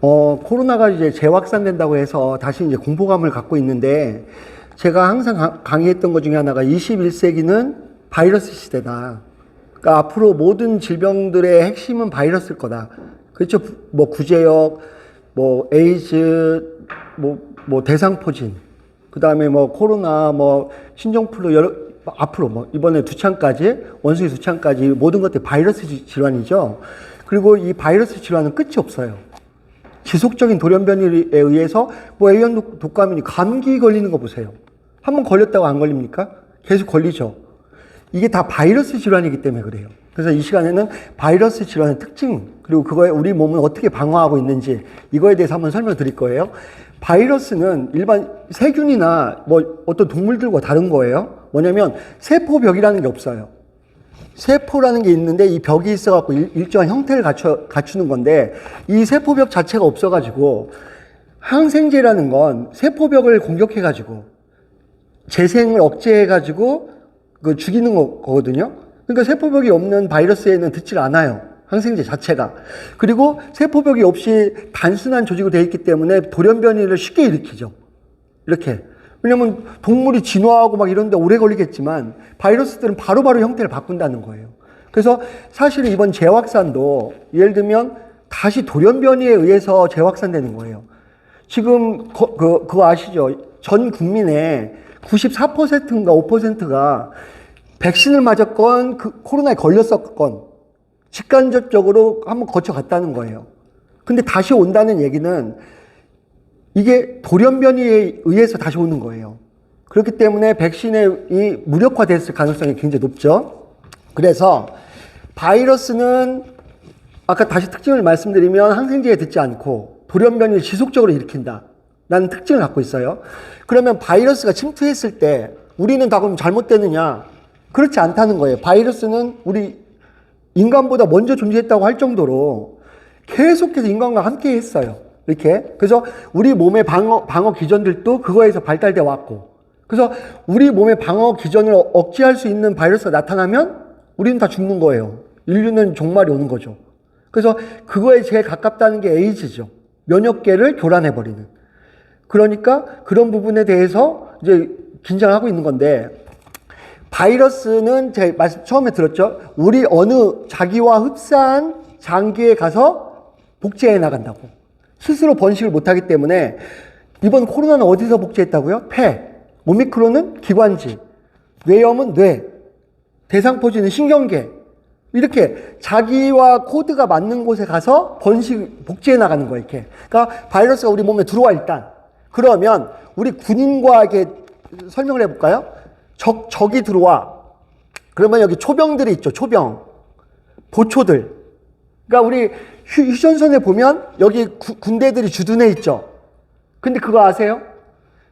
코로나가 이제 재확산된다고 해서 다시 이제 공포감을 갖고 있는데, 제가 항상 강의했던 것 중에 하나가 21세기는 바이러스 시대다. 그러니까 앞으로 모든 질병들의 핵심은 바이러스일 거다. 그렇죠? 뭐 구제역, 뭐 에이즈, 뭐 대상포진, 그 다음에 뭐 코로나, 뭐 신종플루, 앞으로 뭐 이번에 두창까지, 원숭이 두창까지 모든 것들이 바이러스 질환이죠. 그리고 이 바이러스 질환은 끝이 없어요. 지속적인 돌연변이에 의해서 뭐 A형 독감이니 감기 걸리는 거 보세요. 한번 걸렸다고 안 걸립니까? 계속 걸리죠. 이게 다 바이러스 질환이기 때문에 그래요. 그래서 이 시간에는 바이러스 질환의 특징, 그리고 그거에 우리 몸은 어떻게 방어하고 있는지, 이거에 대해서 한번 설명드릴 거예요. 바이러스는 일반 세균이나 뭐 어떤 동물들과 다른 거예요. 뭐냐면 세포벽이라는 게 없어요. 세포라는 게 있는데 이 벽이 있어갖고 일정한 형태를 갖추는 건데, 이 세포벽 자체가 없어가지고 항생제라는 건 세포벽을 공격해가지고 재생을 억제해가지고 그 죽이는 거거든요. 그러니까 세포벽이 없는 바이러스에는 듣질 않아요, 항생제 자체가. 그리고 세포벽이 없이 단순한 조직으로 되어 있기 때문에 돌연변이를 쉽게 일으키죠. 이렇게. 왜냐면 동물이 진화하고 막 이런데 오래 걸리겠지만 바이러스들은 바로바로 형태를 바꾼다는 거예요. 그래서 사실은 이번 재확산도 예를 들면 다시 돌연변이에 의해서 재확산되는 거예요. 지금 그거 아시죠? 전 국민의 94%인가 5%가 백신을 맞았건 코로나에 걸렸었건 직간접적으로 한번 거쳐갔다는 거예요. 근데 다시 온다는 얘기는 이게 돌연변이에 의해서 다시 오는 거예요. 그렇기 때문에 백신이 무력화됐을 가능성이 굉장히 높죠. 그래서 바이러스는 아까 다시 특징을 말씀드리면 항생제에 듣지 않고 돌연변이를 지속적으로 일으킨다 라는 특징을 갖고 있어요. 그러면 바이러스가 침투했을 때 우리는 다 그럼 잘못되느냐? 그렇지 않다는 거예요. 바이러스는 우리 인간보다 먼저 존재했다고 할 정도로 계속해서 인간과 함께 했어요. 이렇게. 그래서 우리 몸의 방어 기전들도 그거에서 발달돼 왔고, 그래서 우리 몸의 방어 기전을 억제할 수 있는 바이러스가 나타나면 우리는 다 죽는 거예요. 인류는 종말이 오는 거죠. 그래서 그거에 제일 가깝다는 게 에이즈죠. 면역계를 교란해버리는. 그러니까 그런 부분에 대해서 이제 긴장하고 있는 건데, 바이러스는 제가 말씀 처음에 들었죠. 우리 어느 자기와 흡사한 장기에 가서 복제해 나간다고. 스스로 번식을 못하기 때문에 이번 코로나는 어디서 복제했다고요? 폐. 오미크론은 기관지. 뇌염은 뇌. 대상포진은 신경계. 이렇게 자기와 코드가 맞는 곳에 가서 복제해 나가는 거예요. 이렇게. 그러니까 바이러스가 우리 몸에 들어와 일단. 그러면 우리 군인과 이렇게 설명을 해볼까요? 적이 들어와. 그러면 여기 초병들이 있죠. 초병. 보초들. 그러니까 우리 휴전선에 보면 여기 군대들이 주둔해 있죠. 근데 그거 아세요?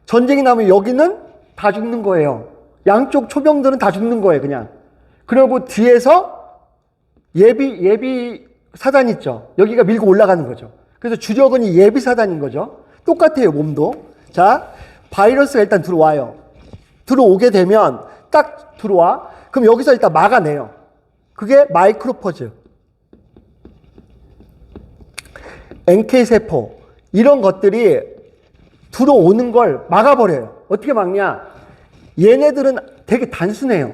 전쟁이 나면 여기는 다 죽는 거예요. 양쪽 초병들은 다 죽는 거예요, 그냥. 그리고 뒤에서 예비 사단 있죠. 여기가 밀고 올라가는 거죠. 그래서 주력은 이 예비 사단인 거죠. 똑같아요, 몸도. 자, 바이러스가 일단 들어와요. 들어오게 되면 딱 들어와. 그럼 여기서 일단 막아내요. 그게 마이크로퍼즈, NK세포, 이런 것들이 들어오는 걸 막아버려요. 어떻게 막냐? 얘네들은 되게 단순해요.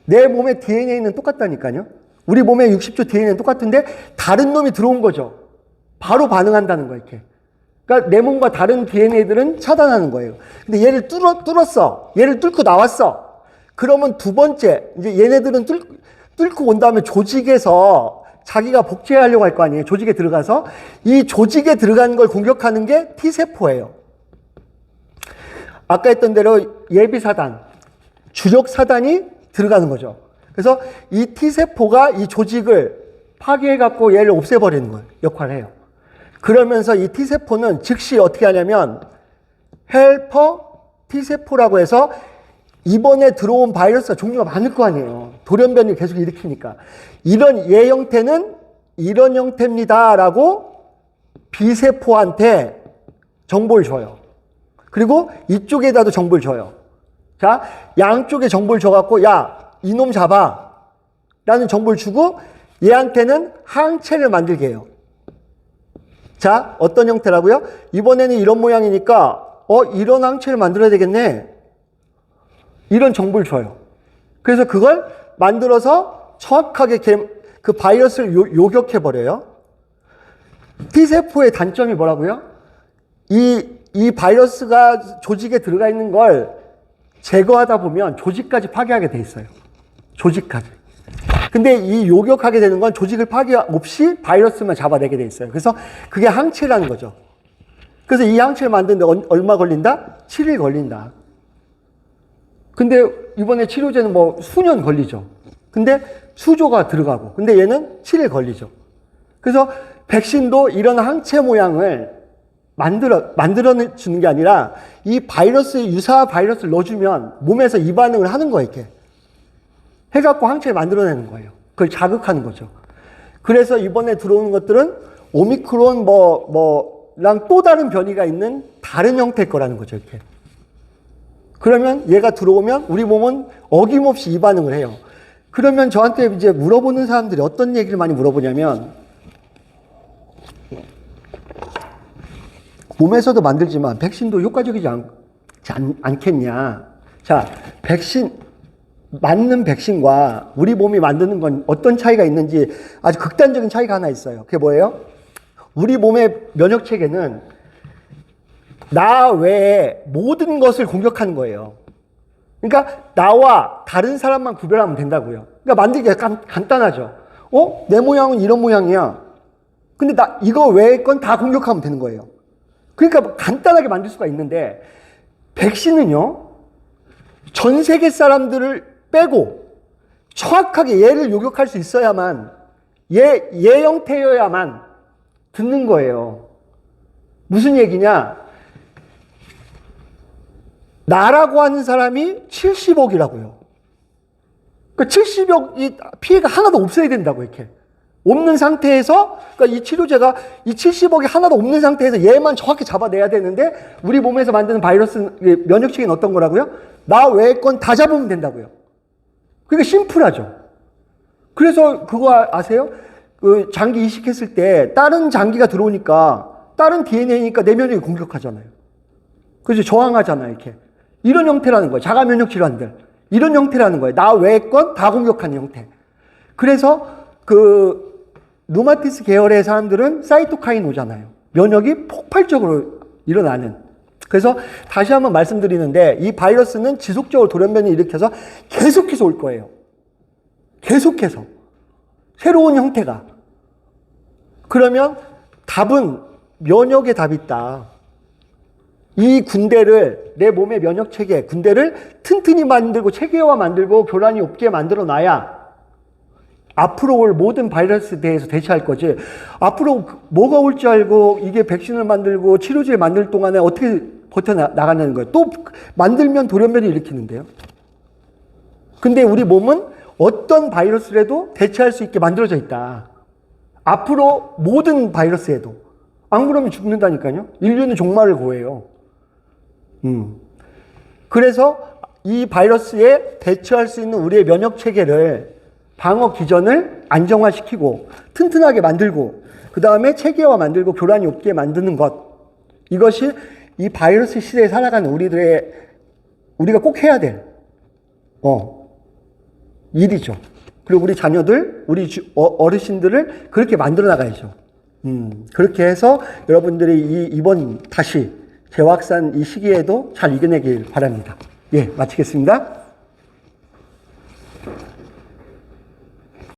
내 몸의 DNA는 똑같다니까요. 우리 몸의 60조 DNA는 똑같은데 다른 놈이 들어온 거죠. 바로 반응한다는 거예요, 이렇게. 그러니까 내 몸과 다른 DNA들은 차단하는 거예요. 근데 얘를 뚫었어. 얘를 뚫고 나왔어. 그러면 두 번째, 이제 얘네들은 뚫고 온 다음에 조직에서 자기가 복제하려고 할 거 아니에요. 조직에 들어가서. 이 조직에 들어간 걸 공격하는 게 T세포예요. 아까 했던 대로 예비사단, 주력사단이 들어가는 거죠. 그래서 이 T세포가 이 조직을 파괴해갖고 얘를 없애버리는 거예요. 역할을 해요. 그러면서 이 T세포는 즉시 어떻게 하냐면 헬퍼 T세포라고 해서 이번에 들어온 바이러스가 종류가 많을 거 아니에요. 돌연변이를 계속 일으키니까. 이런 얘 형태는 이런 형태입니다 라고 B세포한테 정보를 줘요. 그리고 이쪽에다도 정보를 줘요. 자, 양쪽에 정보를 줘갖고 야, 이놈 잡아 라는 정보를 주고 얘한테는 항체를 만들게 해요. 자, 어떤 형태라고요? 이번에는 이런 모양이니까 이런 항체를 만들어야 되겠네. 이런 정보를 줘요. 그래서 그걸 만들어서 정확하게 그 바이러스를 요격해버려요. T세포의 단점이 뭐라고요? 이 바이러스가 조직에 들어가 있는 걸 제거하다 보면 조직까지 파괴하게 돼 있어요. 조직까지. 근데 이 요격하게 되는 건 조직을 파괴 없이 바이러스만 잡아내게 돼 있어요. 그래서 그게 항체라는 거죠. 그래서 이 항체를 만드는데 얼마 걸린다? 7일 걸린다. 근데 이번에 치료제는 뭐 수년 걸리죠. 근데 수조가 들어가고. 근데 얘는 7일 걸리죠. 그래서 백신도 이런 항체 모양을 만들어 주는 게 아니라 이 유사 바이러스를 넣어주면 몸에서 이 반응을 하는 거예요, 이렇게. 해갖고 항체를 만들어내는 거예요. 그걸 자극하는 거죠. 그래서 이번에 들어오는 것들은 오미크론 랑 또 다른 변이가 있는 다른 형태일 거라는 거죠, 이렇게. 그러면 얘가 들어오면 우리 몸은 어김없이 이 반응을 해요. 그러면 저한테 이제 물어보는 사람들이 어떤 얘기를 많이 물어보냐면, 몸에서도 만들지만 백신도 효과적이지 않겠냐. 자, 맞는 백신과 우리 몸이 만드는 건 어떤 차이가 있는지 아주 극단적인 차이가 하나 있어요. 그게 뭐예요? 우리 몸의 면역 체계는 나 외에 모든 것을 공격하는 거예요. 그러니까 나와 다른 사람만 구별하면 된다고요. 그러니까 만들기가 간단하죠. 내 모양은 이런 모양이야. 근데 이거 외의 건 다 공격하면 되는 거예요. 그러니까 간단하게 만들 수가 있는데, 백신은요, 전 세계 사람들을 빼고 정확하게 얘를 요격할 수 있어야만, 얘 형태여야만 듣는 거예요. 무슨 얘기냐? 나라고 하는 사람이 70억이라고요. 그러니까 70억이 피해가 하나도 없어야 된다고, 이렇게. 없는 상태에서, 그러니까 이 치료제가 이 70억이 하나도 없는 상태에서 얘만 정확히 잡아내야 되는데, 우리 몸에서 만드는 바이러스, 면역체계는 어떤 거라고요? 나 외의 건 다 잡으면 된다고요. 그러니까 심플하죠. 그래서 그거 아세요? 그 장기 이식했을 때 다른 장기가 들어오니까, 다른 DNA니까 내 면역이 공격하잖아요. 그래서 저항하잖아요, 이렇게. 이런 형태라는 거예요. 자가 면역 질환들. 이런 형태라는 거예요. 나 외의 건 다 공격하는 형태. 그래서 루마티스 계열의 사람들은 사이토카인 오잖아요. 면역이 폭발적으로 일어나는. 그래서 다시 한번 말씀드리는데, 이 바이러스는 지속적으로 돌연변이를 일으켜서 계속해서 올 거예요. 계속해서. 새로운 형태가. 그러면 답은 면역의 답이 있다. 이 군대를, 내 몸의 면역 체계, 군대를 튼튼히 만들고 체계화 만들고 교란이 없게 만들어 놔야 앞으로 올 모든 바이러스에 대해서 대처할 거지. 앞으로 뭐가 올지 알고 이게 백신을 만들고 치료제를 만들 동안에 어떻게 버텨나가는 거예요. 또 만들면 돌연변이 일으키는데요. 근데 우리 몸은 어떤 바이러스라도 대처할 수 있게 만들어져 있다. 앞으로 모든 바이러스에도. 안 그러면 죽는다니까요. 인류는 종말을 고해요. 그래서 이 바이러스에 대처할 수 있는 우리의 면역 체계를, 방어 기전을 안정화시키고 튼튼하게 만들고, 그 다음에 체계화 만들고 교란이 없게 만드는 것, 이것이 이 바이러스 시대에 살아가는 우리가 꼭 해야 될 일이죠. 그리고 우리 자녀들, 우리 어르신들을 그렇게 만들어 나가야죠. 그렇게 해서 여러분들이 이번 다시 재확산 이 시기에도 잘 이겨내길 바랍니다. 예, 마치겠습니다.